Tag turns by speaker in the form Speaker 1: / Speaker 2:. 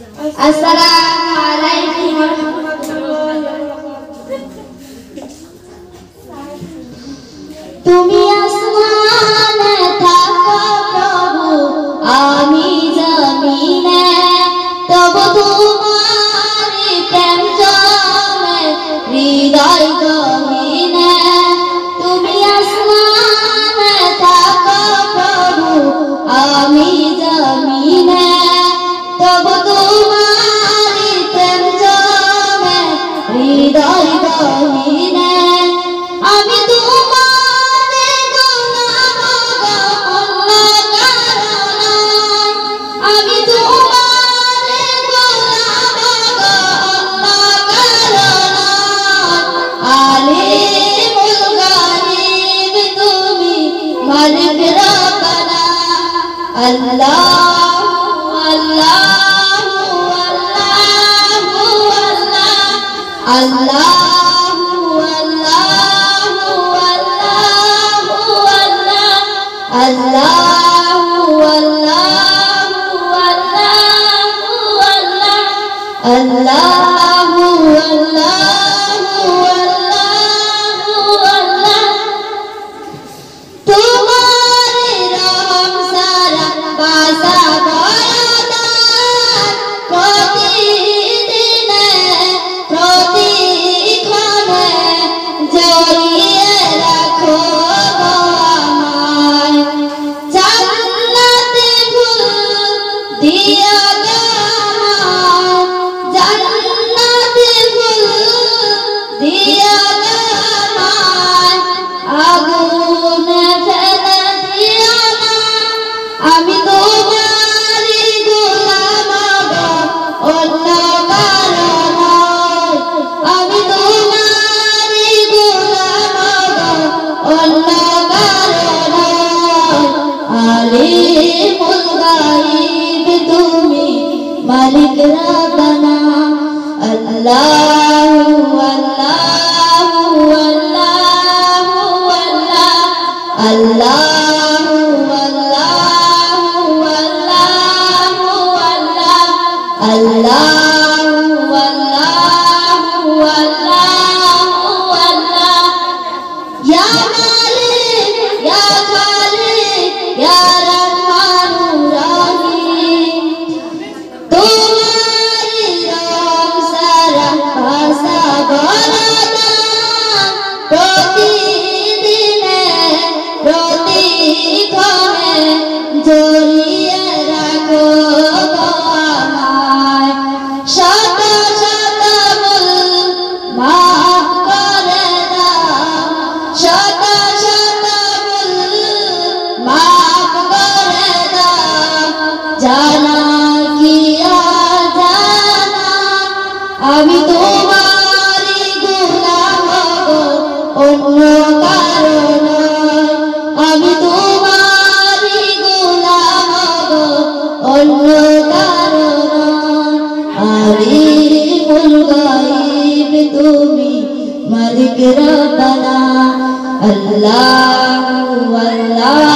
Speaker 1: আসসালামু আলাইকুম ওয়া রাহমাতুল্লাহি ওয়া বারাকাতুহু। তুমি আসমানে থাকো প্রভু, আমি জমিনে, তবু তোমারি প্রেম জমে হৃদয় গহীনে। তুমি আসমানে থাকো প্রভু, আমি জমিনে, তবু তোমারি প্রেম জমে হৃদয় গহীনে। আমি তোমারে গোলাম গো অন্য কারো নয়, আমি তোমারে গোলাম গো অন্য কারো নয়। আলিমুল গায়ব তুমি, মালিক রব্বানা। আল্লাহু আল্লাহু আল্লাহু আল্লাহু আল্লাহু আল্লাহু তোমার রহম সারা বাসা বয়াদার, প্রতিদিনে প্রতিক্ষণে জড়িয়ে রাখো গো আমায়। জান্নাতে ফুল দিয়া গো আমায়, জান্নাতে ফুল দিয়া গো আমায়। আগুনে ফেলে দিও না, আমি তোমারি গোলাম গো অন্য কারো নয়। আমি তোমারি গোলাম গো অন্য কারো নয়। আলিমুল গায়ব তুমি, মালিক রব্বানা। আল্লাহু আল্লাহু আল্লাহু আল্লাহু আল্লাহু ইয়া মালিক ইয়া খালিক ইয়া রহমানুর রহিম। তোমারি রহম সারা ভাষা বরাদান, প্রতিদিনে প্রতিক্ষণে জড়িয়ে রাখো গো আমায়। শত শত ভুল মাফ করে দাও, শত শত ভুল মাফ করে দাও। জানা কি অজানা, আমি তোমারি গোলাম গো অন্য কারো নয়। আমি তোমারি গোলাম গো অন্য কারো নয়। আলিমুল গায়ব তুমি, মালিক রব্বানা। আল্লাহু আল্লাহু